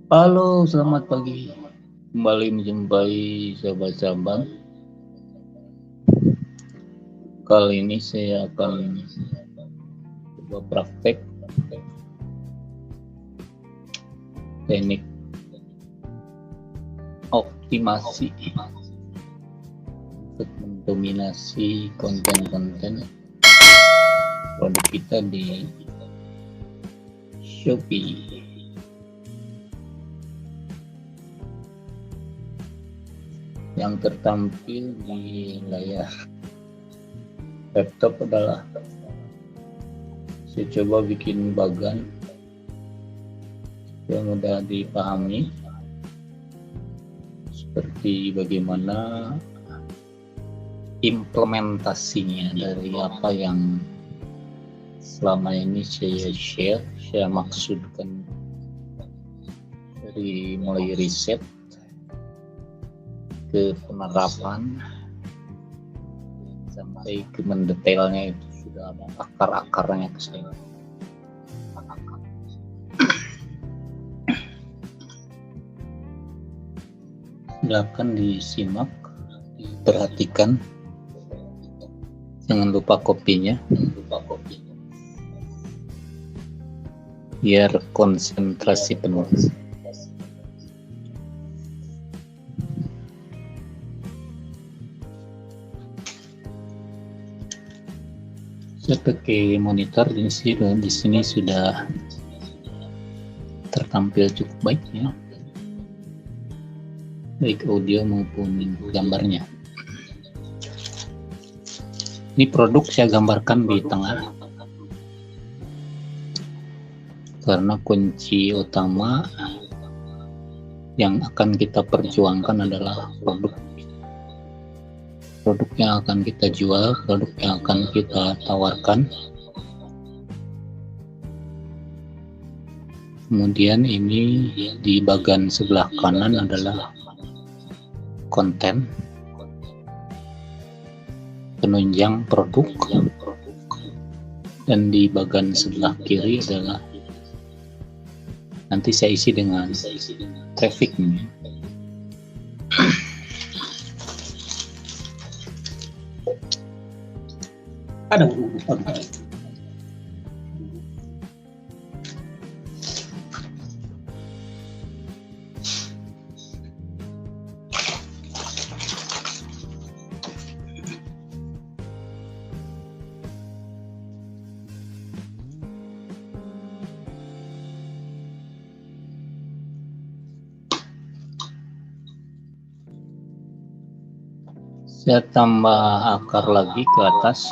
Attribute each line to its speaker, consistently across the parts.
Speaker 1: Halo, selamat pagi. Kembali menjumpai sahabat-sahabat. Kali ini saya akan coba praktek teknik optimasi untuk mendominasi konten-konten produk kita di Shopee. Yang tertampil di layar laptop adalah saya coba bikin bagan yang mudah dipahami, seperti bagaimana implementasinya dari apa yang selama ini saya share, saya maksudkan dari mulai riset ke penerapan sampai ke mendetailnya, itu sudah ada akar-akarnya ke sana. Silakan disimak, diperhatikan, jangan lupa kopinya biar konsentrasi penuh. Saya pakai monitor di sini sudah tertampil cukup baik ya, baik audio maupun gambarnya. Ini produk saya gambarkan di tengah karena kunci utama yang akan kita perjuangkan adalah produk yang akan kita jual, produk yang akan kita tawarkan. Kemudian ini di bagian sebelah kanan adalah konten penunjang produk, dan di bagian sebelah kiri adalah nanti saya isi dengan trafficnya. Aduh. Saya tambah akar lagi ke atas.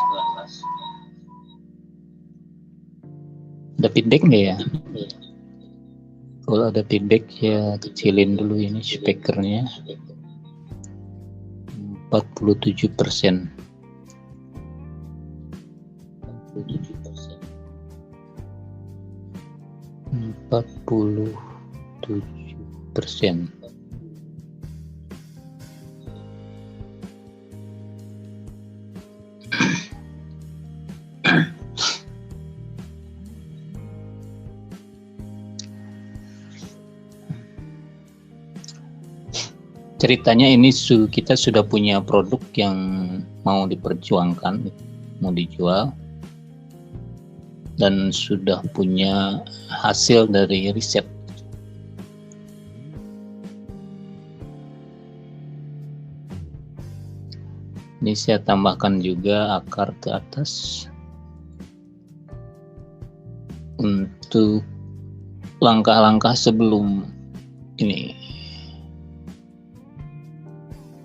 Speaker 1: Ada feedback nggak ya? Kalau ada feedback ya kecilin dulu ini speakernya. 47%. 47%. Ceritanya ini kita sudah punya produk yang mau diperjuangkan, mau dijual, dan sudah punya hasil dari riset. Ini saya tambahkan juga akar ke atas untuk langkah-langkah sebelum ini.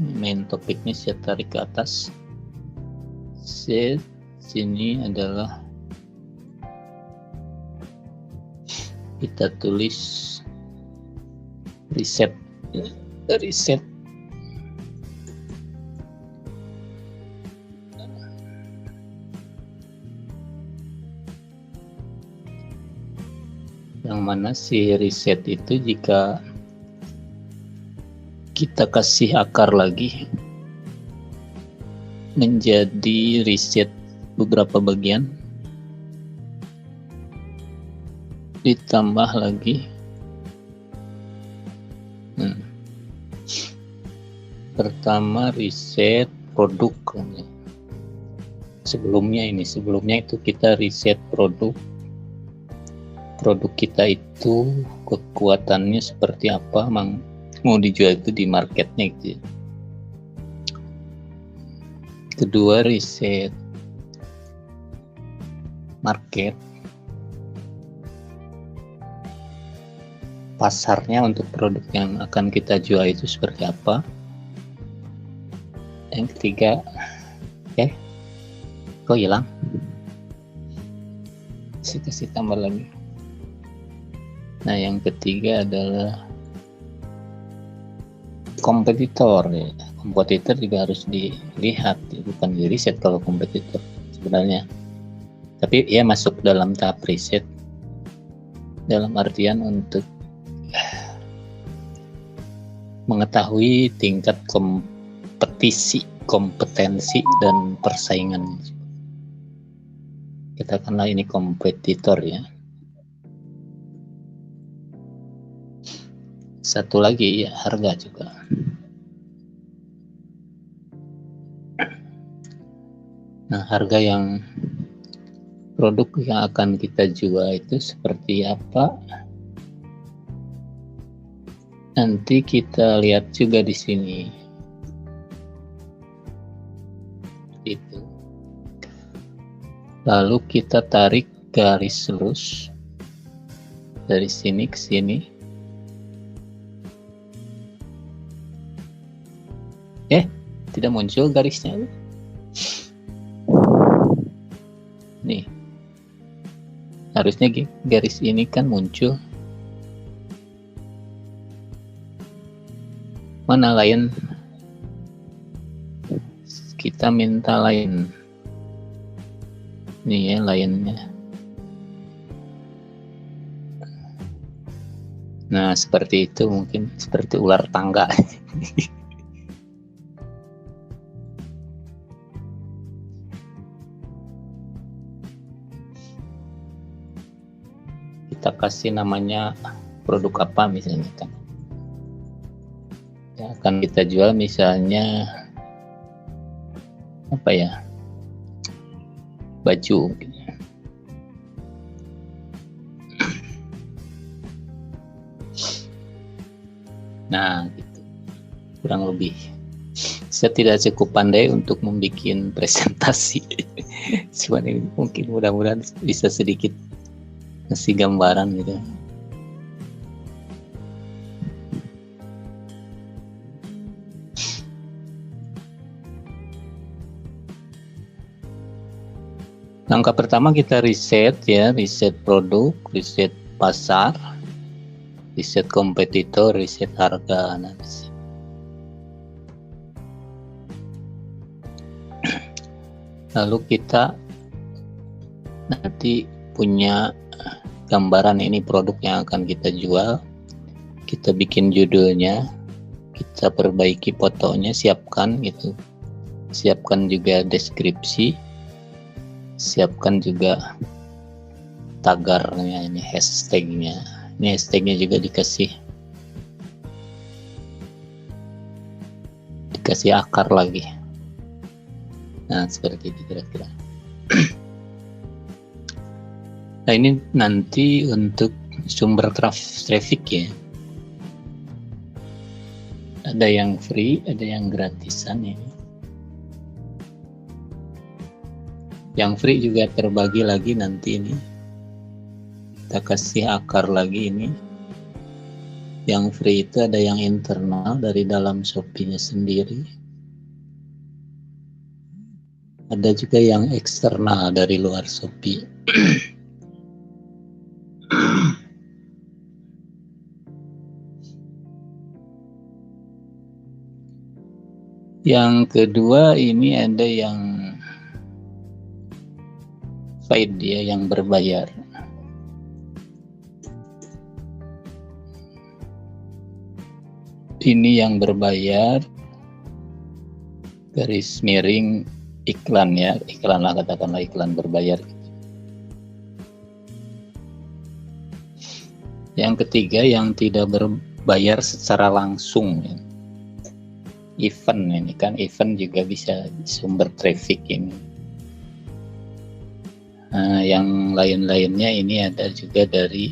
Speaker 1: Main topiknya saya tarik ke atas. Set sini adalah kita tulis riset. Yang mana si riset itu jika kita kasih akar lagi menjadi riset beberapa bagian, ditambah lagi pertama riset produk. Sebelumnya itu kita riset produk kita itu kekuatannya seperti apa, mau dijual itu di marketnya gitu. Kedua, riset market, pasarnya untuk produk yang akan kita jual itu seperti apa. Yang ketiga, kok hilang? Kasih tambah lagi. Nah, yang ketiga adalah kompetitor ya. Kompetitor juga harus dilihat, bukan di riset kalau kompetitor sebenarnya. Tapi ya masuk dalam tahap riset, dalam artian untuk mengetahui tingkat kompetensi dan persaingan. Katakanlah ini kompetitor ya. Satu lagi ya, harga juga. Nah, harga yang produk yang akan kita jual itu seperti apa? Nanti kita lihat juga di sini. Itu. Lalu kita tarik garis lurus dari sini ke sini. Tidak muncul garisnya. Nih. Harusnya garis ini kan muncul. Mana lain? Kita minta lain. Nih ya lainnya. Nah, seperti itu, mungkin seperti ular tangga. Kita kasih namanya produk apa misalnya kan. Yang akan kita jual misalnya apa ya? Baju mungkin. Nah, gitu. Kurang lebih. Saya tidak cukup pandai untuk membuat presentasi. Cuman ini mungkin mudah-mudahan bisa sedikit ngasih gambaran gitu. Langkah pertama kita riset ya, riset produk, riset pasar, riset kompetitor, riset harga. Lalu kita nanti punya gambaran ini produk yang akan kita jual, kita bikin judulnya, kita perbaiki fotonya, siapkan gitu, siapkan juga deskripsi, siapkan juga tagarnya, ini hashtagnya juga dikasih akar lagi. Nah, seperti itu kira-kira. Nah, ini nanti untuk sumber traffic ya. Ada yang free, ada yang gratisan ya. Yang free juga terbagi lagi nanti ini. Kita kasih akar lagi ini. Yang free itu ada yang internal dari dalam Shopee-nya sendiri. Ada juga yang eksternal dari luar Shopee. Yang kedua ini ada yang paid ya, yang berbayar. Ini yang berbayar, garis miring iklan ya, iklan lah, katakanlah iklan berbayar. Yang ketiga yang tidak berbayar secara langsung ya. event ini kan, event juga bisa sumber traffic ini. Yang lain-lainnya ini ada juga dari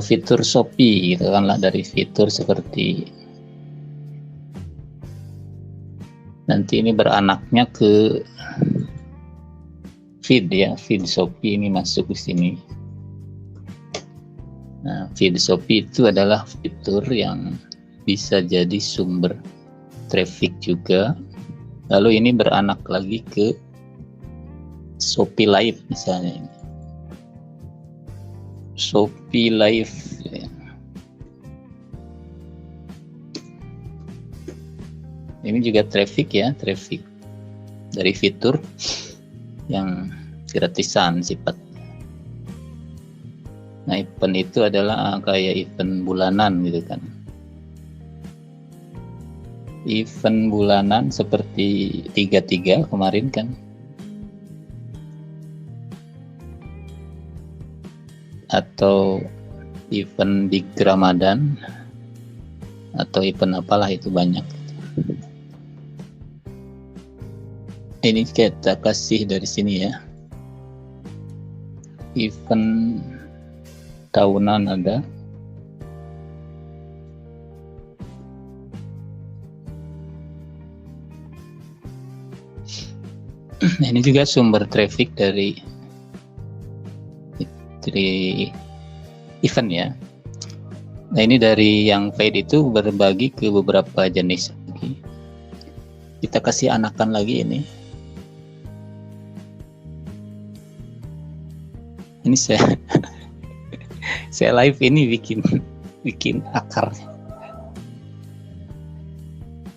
Speaker 1: fitur Shopee gitu kan lah, dari fitur seperti nanti ini beranaknya ke feed ya, feed Shopee ini masuk ke sini. Nah, feed Shopee itu adalah fitur yang bisa jadi sumber traffic juga. Lalu ini beranak lagi ke Shopee Live misalnya ini. Shopee Live ya. Ini juga traffic ya, traffic dari fitur yang gratisan sifat. Nah, event itu adalah kayak event bulanan gitu kan. Event bulanan seperti 33 kemarin kan. Atau event Big Ramadan atau event apalah itu banyak. Ini kita kasih dari sini ya. Event tahunan ada. Nah, ini juga sumber traffic dari event ya. Nah, ini dari yang paid itu berbagi ke beberapa jenis lagi. Kita kasih anakan lagi ini. Ini saya live ini bikin akarnya.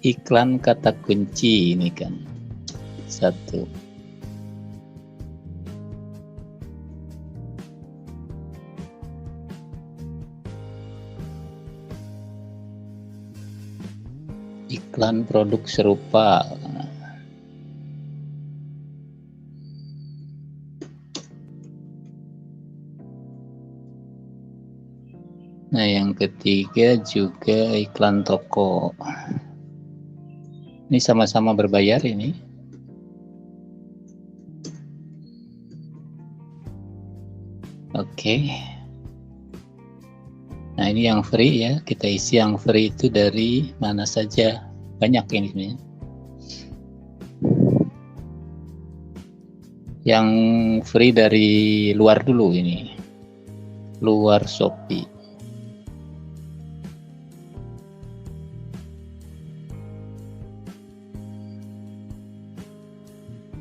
Speaker 1: Iklan kata kunci ini kan. Satu. Iklan produk serupa. Nah, yang ketiga juga iklan toko. Ini sama-sama berbayar ini. Oke. Nah, ini yang free ya. Kita isi yang free itu dari mana saja. Banyak ini sebenarnya. Yang free dari luar dulu ini. Luar Shopee.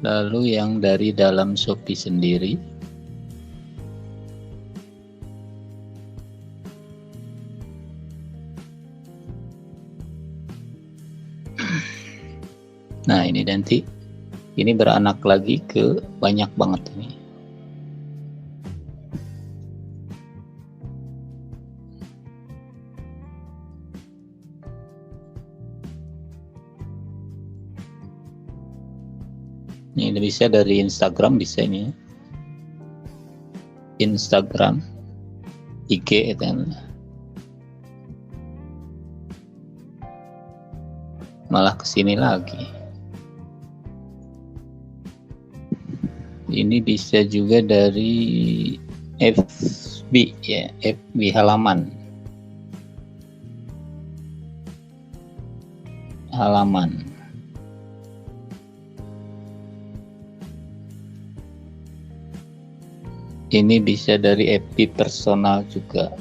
Speaker 1: Lalu yang dari dalam Shopee sendiri. Nah, ini nanti ini beranak lagi ke banyak banget ini. Ini bisa dari Instagram, bisa ini. Instagram, IG dan malah kesini lagi. Ini bisa juga dari FB ya, FB halaman. Ini bisa dari FB personal juga.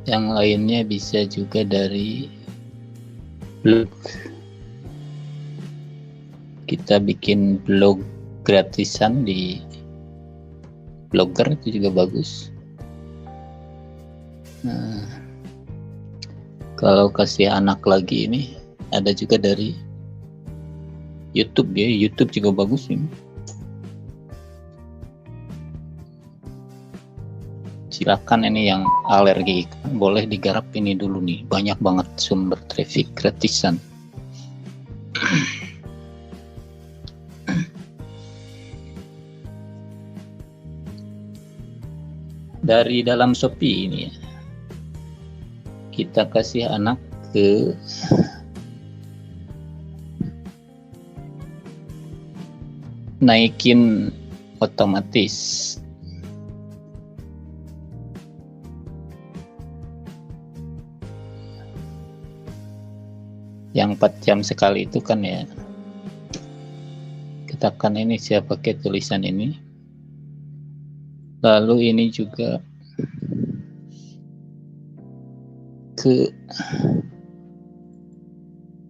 Speaker 1: Yang lainnya bisa juga dari blog. Kita bikin blog gratisan di Blogger, itu juga bagus. Nah, kalau kasih anak lagi ini ada juga dari YouTube ya, YouTube juga bagus ini. Silakan ini yang alergi ikan boleh digarap ini dulu nih, banyak banget sumber traffic gratisan. dari dalam Shopee ini ya, kita kasih anak ke naikin otomatis. Yang 4 jam sekali itu kan ya, katakan ini saya pakai tulisan ini, lalu ini juga ke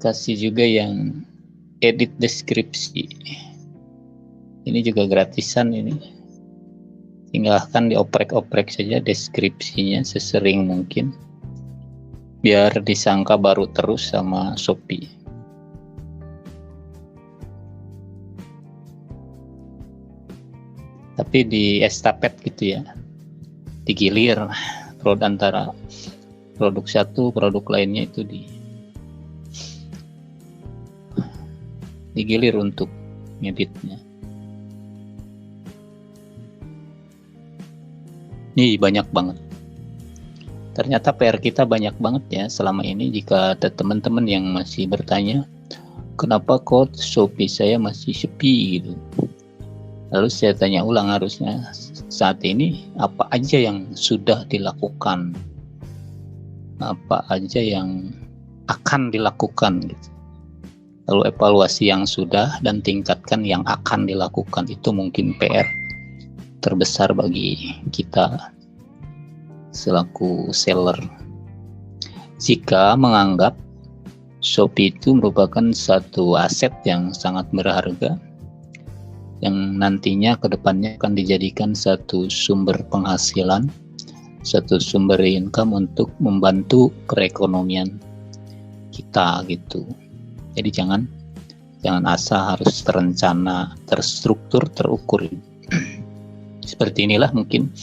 Speaker 1: kasih juga yang edit deskripsi, ini juga gratisan, ini tinggalkan dioprek-oprek saja deskripsinya sesering mungkin biar disangka baru terus sama Shopee. Tapi di estafet gitu ya, digilir produk antara produk satu produk lainnya itu digilir untuk ngeditnya. Ini banyak banget. Ternyata PR kita banyak banget ya selama ini. Jika ada teman-teman yang masih bertanya, kenapa kok Shopee saya masih sepi gitu. Lalu saya tanya ulang, harusnya saat ini apa aja yang sudah dilakukan, apa aja yang akan dilakukan gitu. Lalu evaluasi yang sudah dan tingkatkan yang akan dilakukan. Itu mungkin PR terbesar bagi kita selaku seller. Jika menganggap Shopee itu merupakan satu aset yang sangat berharga, yang nantinya ke depannya akan dijadikan satu sumber penghasilan, satu sumber income untuk membantu perekonomian kita gitu. Jadi jangan asal harus terencana, terstruktur, terukur. Seperti inilah mungkin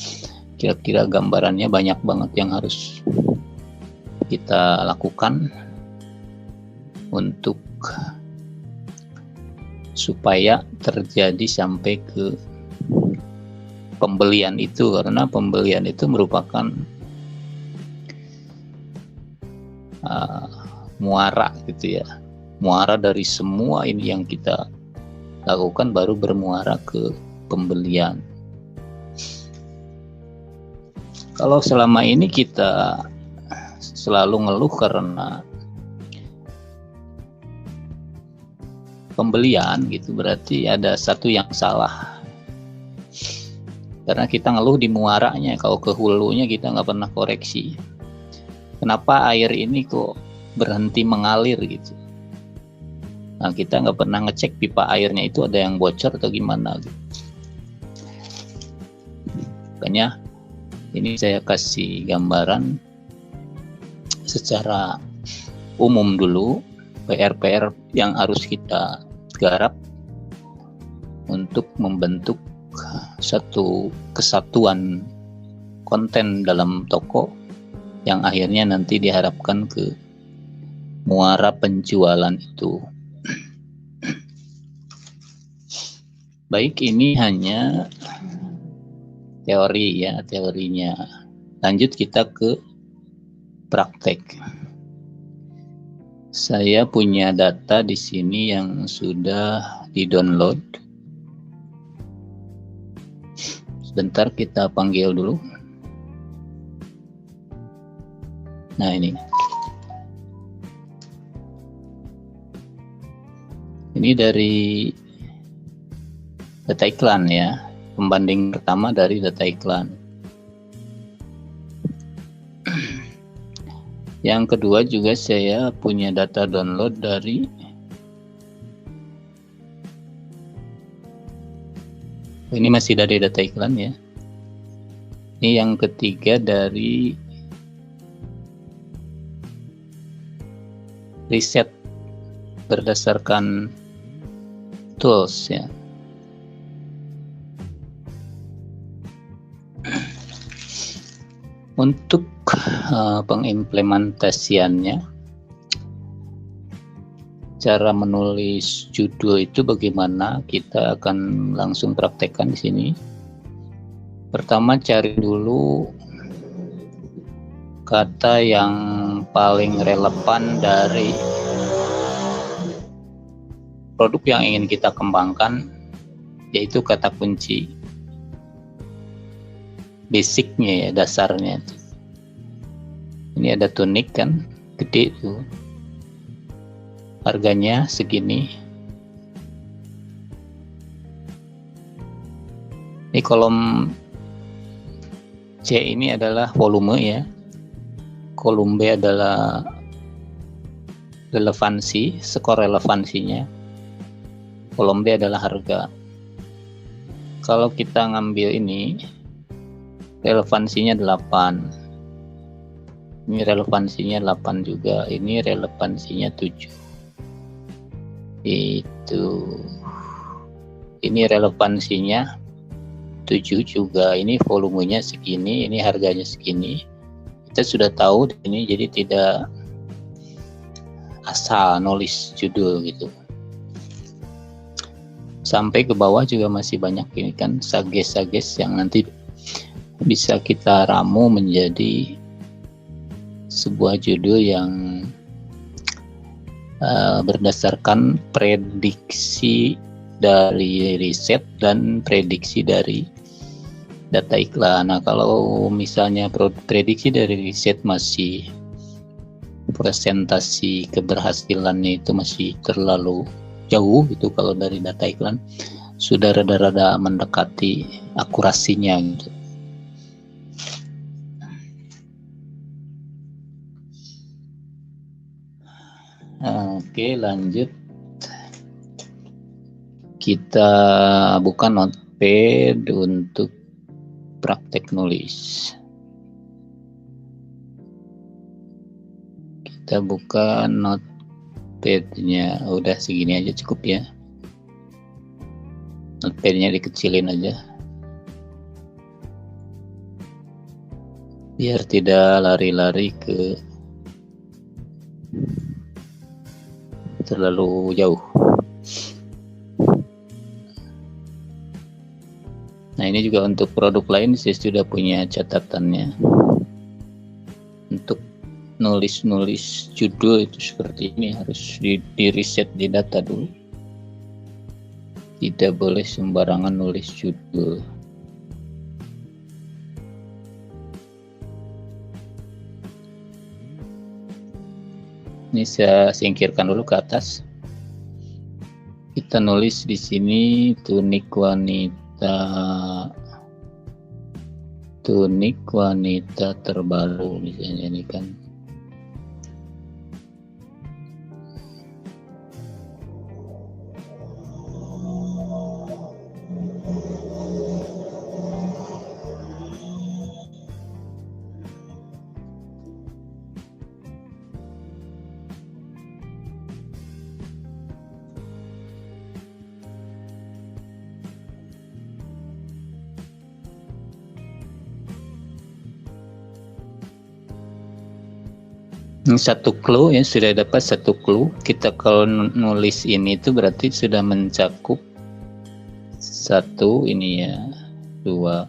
Speaker 1: kira-kira gambarannya, banyak banget yang harus kita lakukan untuk supaya terjadi sampai ke pembelian itu, karena pembelian itu merupakan muara gitu ya, muara dari semua ini yang kita lakukan baru bermuara ke pembelian. Kalau selama ini kita selalu ngeluh karena pembelian gitu, berarti ada satu yang salah. Karena kita ngeluh di muaranya, kalau ke hulunya kita nggak pernah koreksi. Kenapa air ini kok berhenti mengalir gitu? Nah, kita nggak pernah ngecek pipa airnya itu ada yang bocor atau gimana gitu. Makanya ini saya kasih gambaran secara umum dulu PR-PR yang harus kita garap untuk membentuk satu kesatuan konten dalam toko yang akhirnya nanti diharapkan ke muara penjualan itu. Baik, ini hanya teori ya, teorinya. Lanjut kita ke praktek. Saya punya data di sini yang sudah di-download. Sebentar kita panggil dulu. Nah, ini. Ini dari data iklan ya. Pembanding pertama dari data iklan. Yang kedua juga saya punya data download dari ini masih dari data iklan ya. Ini yang ketiga dari riset berdasarkan tools ya. Untuk pengimplementasiannya, cara menulis judul itu bagaimana, kita akan langsung praktekkan di sini. Pertama cari dulu kata yang paling relevan dari produk yang ingin kita kembangkan, yaitu kata kunci basicnya ya, dasarnya. Ini ada tunik kan, gede tuh, harganya segini. Ini kolom C ini adalah volume ya, kolom B adalah relevansi, skor relevansinya, kolom B adalah harga. Kalau kita ngambil ini, relevansinya 8, ini relevansinya 8 juga, ini relevansinya 7, itu ini relevansinya 7 juga, ini volumenya segini, ini harganya segini. Kita sudah tahu ini, jadi tidak asal nulis judul gitu. Sampai ke bawah juga masih banyak ini kan, sages-sages yang nanti bisa kita ramu menjadi sebuah judul yang berdasarkan prediksi dari riset dan prediksi dari data iklan. Nah, kalau misalnya prediksi dari riset masih presentasi keberhasilannya itu masih terlalu jauh gitu, kalau dari data iklan sudah rada-rada mendekati akurasinya gitu. Oke, lanjut. Kita buka Notepad untuk praktek nulis. Kita buka Notepad-nya, udah segini aja cukup ya. Notepad-nya dikecilin aja, biar tidak lari-lari ke terlalu jauh. Nah, ini juga untuk produk lain saya sudah punya catatannya. Untuk nulis judul itu seperti ini, harus di riset di data dulu. Tidak boleh sembarangan nulis judul. Ini saya singkirkan dulu ke atas. Kita nulis di sini tunik wanita terbaru misalnya, ini kan. Satu clue ya, sudah dapat satu clue. Kita kalau nulis ini itu berarti sudah mencakup satu ini ya, 2.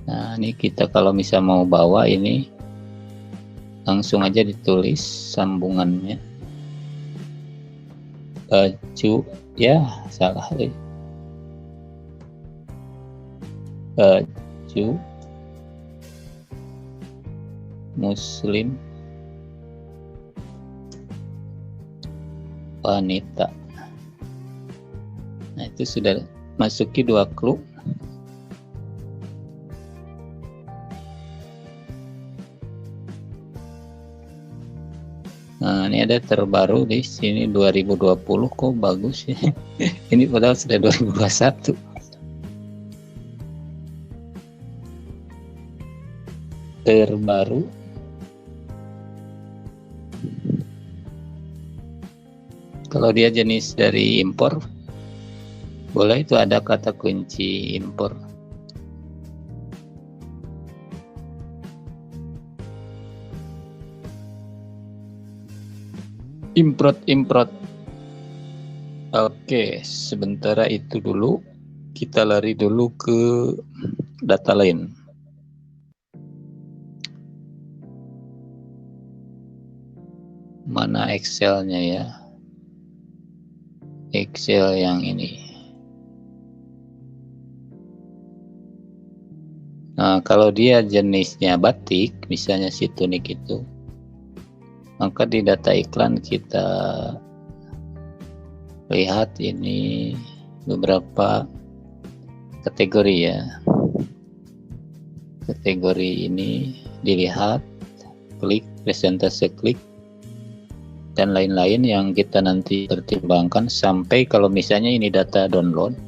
Speaker 1: Nah, ini kita kalau misal mau bawa ini langsung aja ditulis sambungannya. Baju ya, salah deh. Baju muslim wanita. Nah, itu sudah masuki 2 clue. Nah, ini ada terbaru di sini 2020, kok bagus ya. Ini padahal sudah 2021. Terbaru. Kalau dia jenis dari impor, boleh itu ada kata kunci impor. Improt. Oke, sementara itu dulu. Kita lari dulu ke data lain. Mana Excel-nya ya? Excel yang ini. Nah, kalau dia jenisnya batik, misalnya si tunik itu, maka di data iklan kita lihat ini beberapa kategori ya. Kategori ini dilihat, klik, presentase klik, dan lain-lain yang kita nanti pertimbangkan sampai kalau misalnya ini data download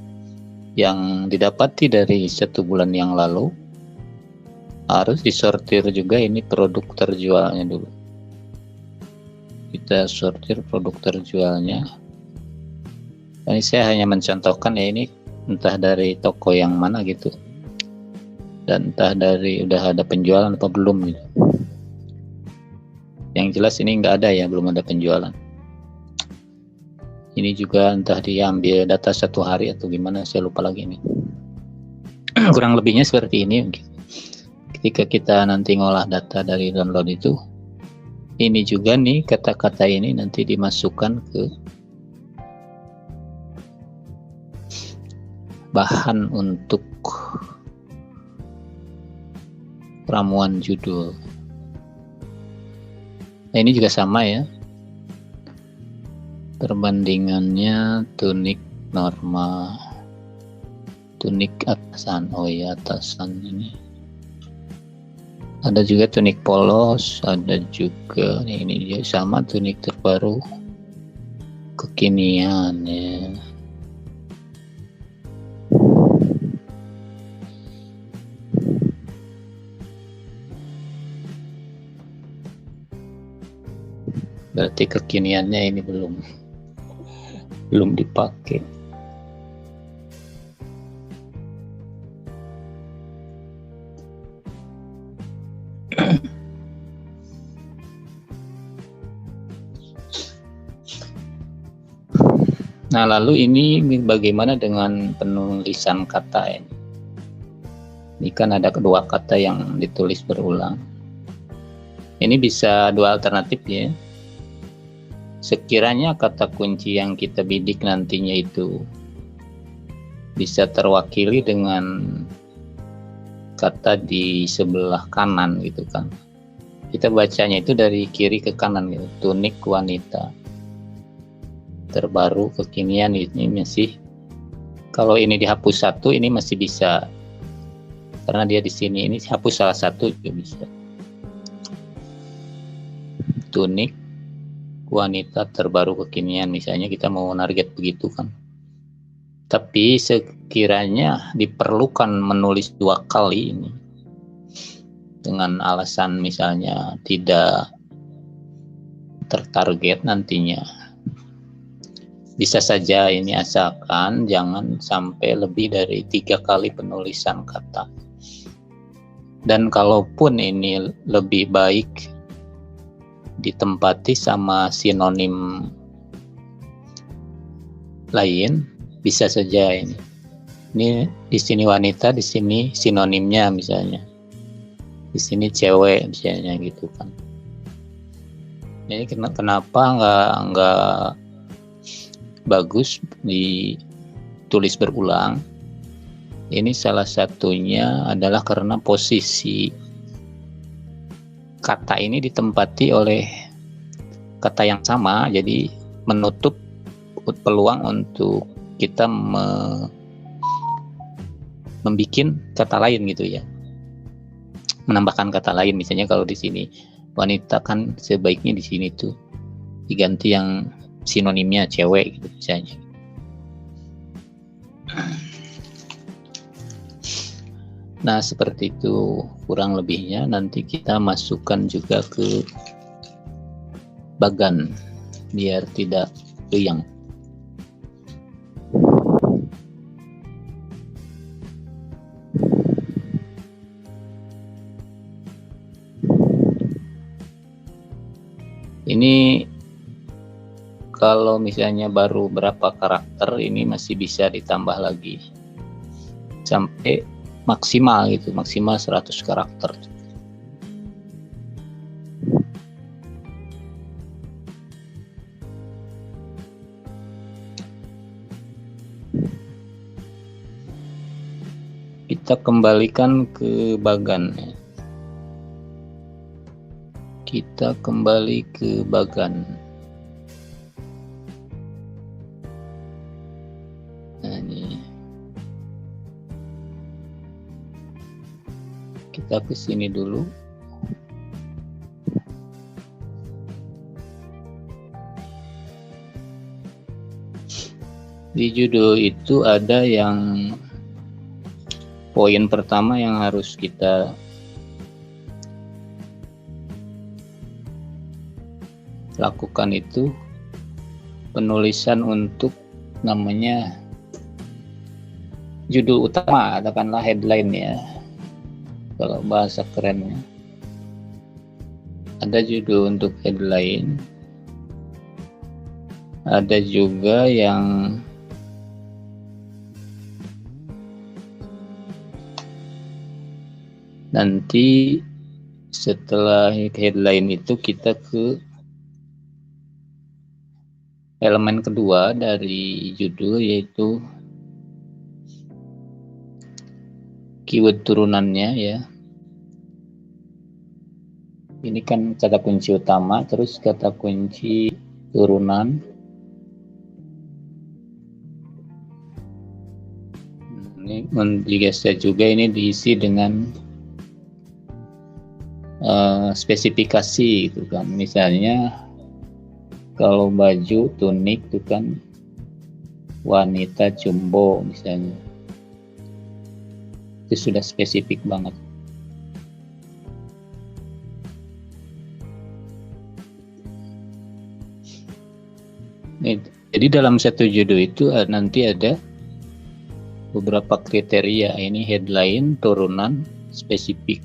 Speaker 1: yang didapati dari 1 bulan yang lalu, harus disortir juga ini produk terjualnya dulu. Kita sortir produk terjualnya. Ini saya hanya mencontohkan ya, ini entah dari toko yang mana gitu, dan entah dari udah ada penjualan apa belum gitu. Yang jelas ini nggak ada ya, belum ada penjualan. Ini juga entah dia ambil data 1 hari atau gimana, saya lupa lagi ini. Kurang lebihnya seperti ini. Ketika kita nanti ngolah data dari download itu, ini juga nih kata-kata ini nanti dimasukkan ke bahan untuk ramuan judul. Nah, ini juga sama ya. Perbandingannya tunik normal, tunik atasan. Oh ya, atasan ini. Ada juga tunik polos, ada juga ini dia sama tunik terbaru kekinian ya. Berarti kekiniannya ini belum dipakai. Nah, lalu ini bagaimana dengan penulisan kata ini? Ini kan ada kedua kata yang ditulis berulang. Ini bisa dua alternatif ya. Sekiranya kata kunci yang kita bidik nantinya itu bisa terwakili dengan kata di sebelah kanan gitu kan. Kita bacanya itu dari kiri ke kanan gitu. Tunik wanita. Terbaru kekinian ini masih, kalau ini dihapus satu ini masih bisa, karena dia di sini, ini hapus salah satu juga bisa. Tunik wanita terbaru kekinian misalnya, kita mau target begitu kan. Tapi sekiranya diperlukan menulis 2 kali ini dengan alasan misalnya tidak tertarget nantinya, bisa saja ini, asalkan jangan sampai lebih dari 3 kali penulisan kata. Dan kalaupun ini lebih baik ditempati sama sinonim lain, bisa saja ini. Ini di sini wanita, di sini sinonimnya misalnya. Di sini cewek misalnya gitu kan. Ini kenapa nggak bagus ditulis berulang? Ini salah satunya adalah karena posisi kata ini ditempati oleh kata yang sama, jadi menutup peluang untuk kita membuat kata lain gitu ya, menambahkan kata lain. Misalnya kalau di sini wanita kan sebaiknya di sini tuh diganti yang sinonimnya cewek gitu misalnya. Nah, seperti itu kurang lebihnya. Nanti kita masukkan juga ke bagan biar tidak goyang. Ini kalau misalnya baru berapa karakter, ini masih bisa ditambah lagi sampai maksimal gitu, maksimal 100 karakter. Kita kembalikan ke bagan. Kita kembali ke bagan. Nah, ini kita ke sini dulu. Di judul itu ada yang poin pertama yang harus kita lakukan itu penulisan untuk namanya judul utama, katakanlah headline ya, kalau bahasa kerennya. Ada judul untuk headline, ada juga yang nanti setelah headline itu kita ke elemen kedua dari judul, yaitu keyword turunannya ya. Ini kan kata kunci utama, terus kata kunci turunan. Ini digeser juga, ini diisi dengan spesifikasi itu kan. Misalnya kalau baju tunik itu kan wanita jumbo misalnya, itu sudah spesifik banget. Jadi dalam satu judul itu nanti ada beberapa kriteria, ini headline, turunan, spesifik.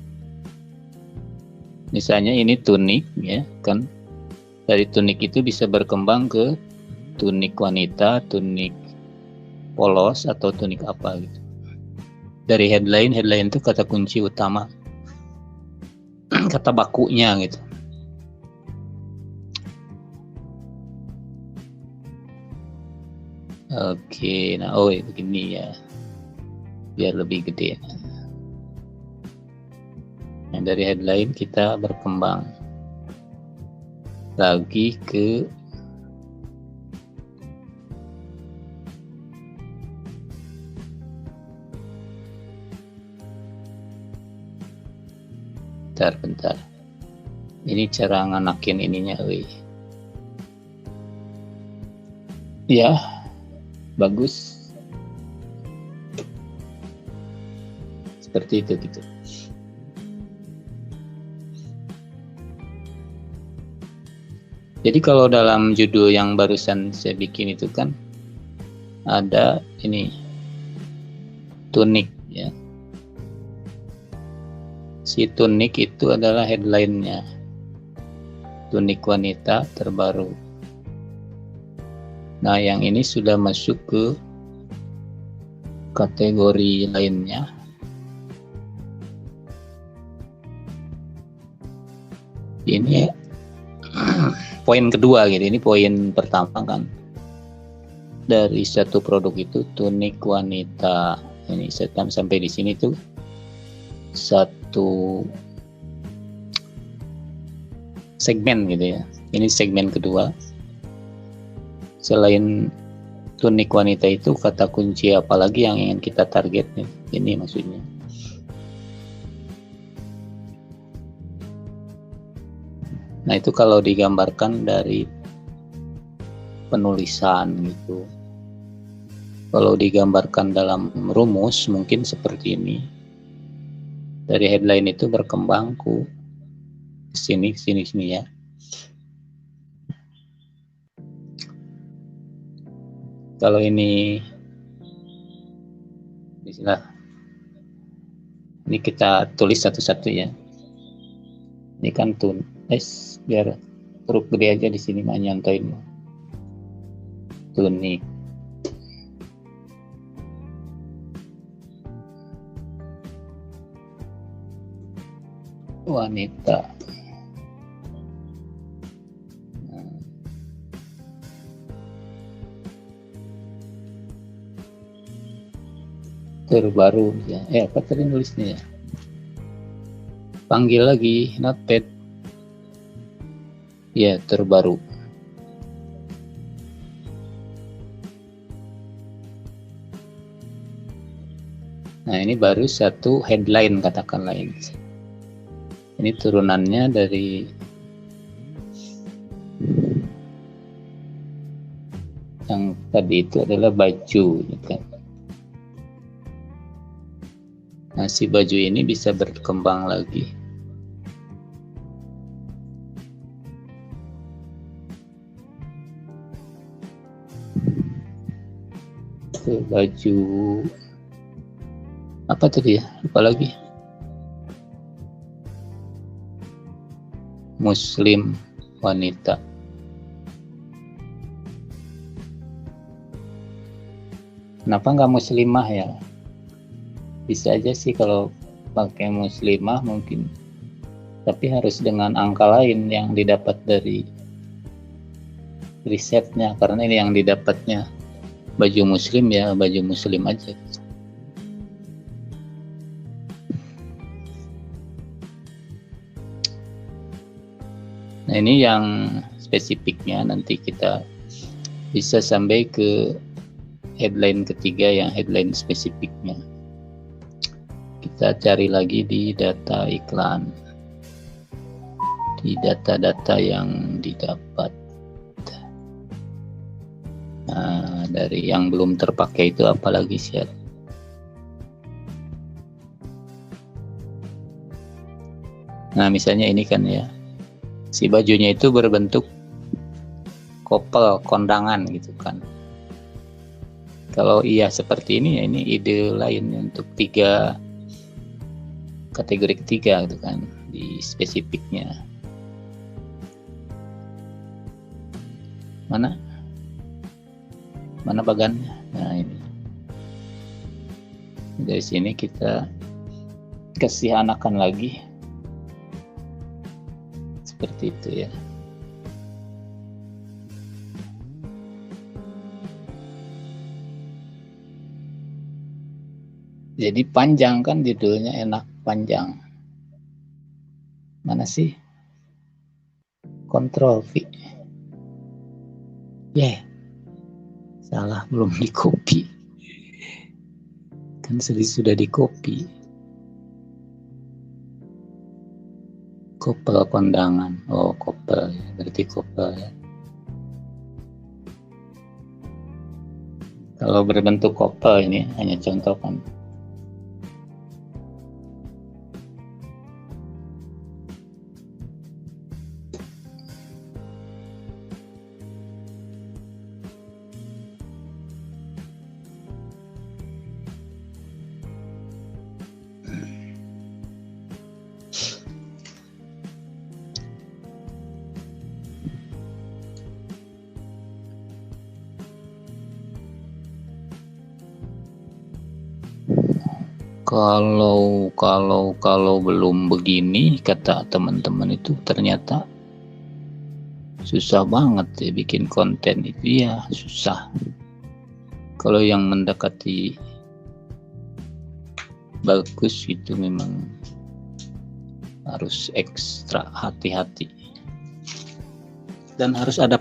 Speaker 1: Misalnya ini tunik ya kan, dari tunik itu bisa berkembang ke tunik wanita, tunik polos, atau tunik apa gitu. Dari headline itu kata kunci utama, kata bakunya gitu. Oke, nah begini ya, biar lebih gede. Nah, dari headline kita berkembang lagi ke bentar. Ini cara nganakin ininya, ya, bagus. Seperti itu gitu. Jadi kalau dalam judul yang barusan saya bikin itu kan ada ini tunik ya. Si tunik itu adalah headline-nya. Tunik wanita terbaru. Nah, yang ini sudah masuk ke kategori lainnya. Ini poin kedua gitu. Ini poin pertama kan. Dari satu produk itu tunik wanita. Ini sampai di sini tuh satu segmen gitu ya. Ini segmen kedua. Selain tunik wanita itu, kata kunci apalagi yang ingin kita target nih? Ini maksudnya. Nah, itu kalau digambarkan dari penulisan gitu. Kalau digambarkan dalam rumus mungkin seperti ini. Dari headline itu berkembang ke sini ya. Kalau ini bismillah. Ini kita tulis satu-satu ya. Ini kan biar huruf gede aja di sini mah nyantoin. Tunik. wanita. Terbaru ya. Apa tadi nulisnya ya? Panggil lagi, notepad. Ya, terbaru. Nah, ini baru satu headline katakanlah ini. Ini turunannya dari yang tadi itu adalah baju, kan. Nah, si baju ini bisa berkembang lagi. Itu baju apa tadi ya? Apalagi Muslim wanita. Kenapa nggak muslimah ya? Bisa aja sih kalau pakai muslimah mungkin, tapi harus dengan angka lain yang didapat dari risetnya, karena ini yang didapatnya baju muslim ya baju muslim aja. Nah, ini yang spesifiknya, nanti kita bisa sampai ke headline ketiga yang headline spesifiknya. Kita cari lagi di data iklan, di data-data yang didapat. Nah, dari yang belum terpakai itu apalagi sih? Nah, misalnya ini kan ya, si bajunya itu berbentuk kopel, kondangan gitu kan. Kalau iya seperti ini ya, ini ide lain untuk kategori ketiga gitu kan, di spesifiknya. Mana bagannya? Nah, ini dari sini kita kasih anakan lagi seperti itu ya. Jadi panjang kan judulnya, enak panjang. Mana sih? Ctrl V. Salah, belum di copy. Kan sudah di copy. Kopel kondangan. Oh, kopel ya. Berarti kopel ya. Kalau berbentuk kopel ini hanya contoh kan. Kalau belum begini, kata teman-teman itu ternyata susah banget ya bikin konten itu ya, susah. Kalau yang mendekati bagus itu memang harus ekstra hati-hati, dan harus ada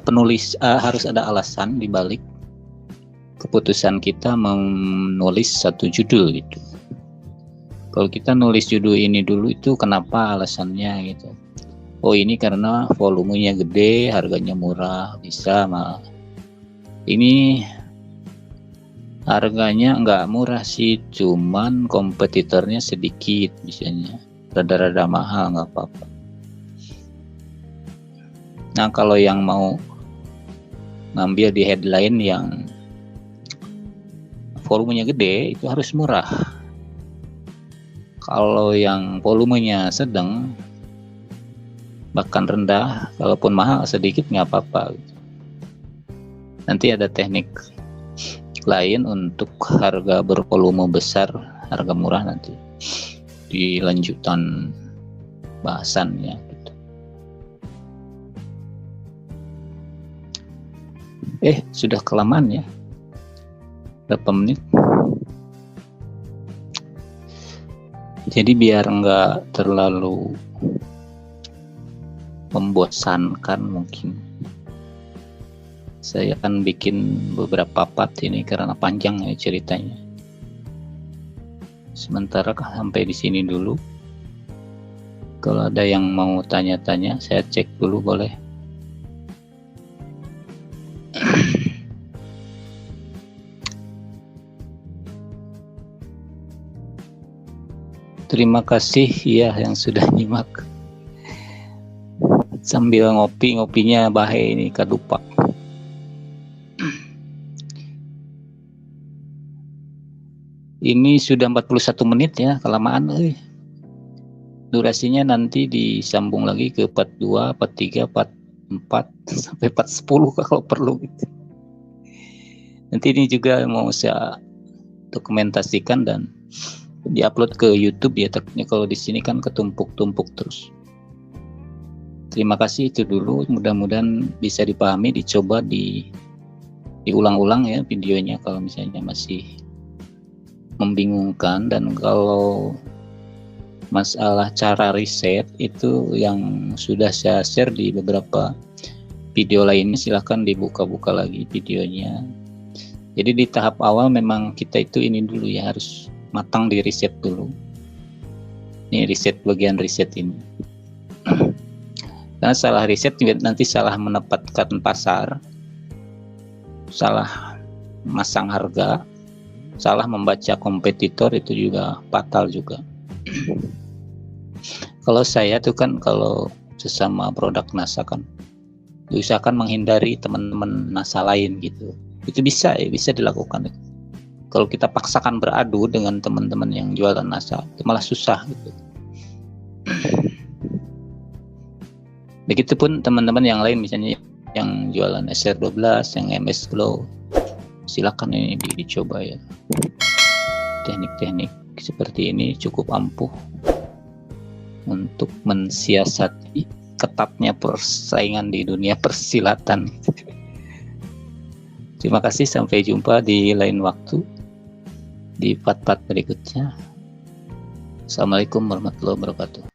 Speaker 1: harus ada alasan di balik keputusan kita menulis satu judul gitu. Kalau kita nulis judul ini dulu itu kenapa alasannya gitu. Oh, ini karena volumenya gede, harganya murah, bisa mah. Ini harganya nggak murah sih, cuman kompetitornya sedikit, misalnya rada-rada mahal, nggak apa-apa. Nah, kalau yang mau ngambil di headline yang volumenya gede itu harus murah. Kalau yang volumenya sedang bahkan rendah, kalaupun mahal sedikit nggak apa-apa. Nanti ada teknik lain untuk harga bervolume besar, harga murah nanti di lanjutan bahasannya gitu. Sudah kelamaan ya, berapa menit. Jadi biar nggak terlalu membosankan, mungkin saya akan bikin beberapa part ini karena panjang ya ceritanya. Sementara sampai di sini dulu. Kalau ada yang mau tanya-tanya, saya cek dulu boleh. Terima kasih ya yang sudah nyimak. Sambil ngopinya bahe ini kadupak. Ini sudah 41 menit ya, kelamaan. Durasinya nanti disambung lagi ke part 2, part 3, part 4 sampai part 10 kalau perlu gitu. Nanti ini juga mau saya dokumentasikan dan diupload ke YouTube ya. Takutnya kalau di sini kan ketumpuk-tumpuk terus. Terima kasih, itu dulu. Mudah-mudahan bisa dipahami, dicoba diulang-ulang ya videonya kalau misalnya masih membingungkan. Dan kalau masalah cara riset itu yang sudah saya share di beberapa video lainnya, silahkan dibuka-buka lagi videonya. Jadi di tahap awal memang kita itu ini dulu ya, harus matang di riset dulu. Ini riset, bagian riset ini. Karena salah riset nanti salah menempatkan pasar, salah masang harga, salah membaca kompetitor, itu juga fatal juga. Kalau saya tuh kan, kalau sesama produk NASA kan diusahakan menghindari teman-teman NASA lain gitu. Itu bisa dilakukan. Kalau kita paksakan beradu dengan teman-teman yang jualan NASA, itu malah susah gitu. Begitupun teman-teman yang lain, misalnya yang jualan SR12, yang MS Glow, silakan ini dicoba ya. Teknik-teknik seperti ini cukup ampuh untuk mensiasati ketatnya persaingan di dunia persilatan. Terima kasih, sampai jumpa di lain waktu di part-part berikutnya. Assalamualaikum warahmatullahi wabarakatuh.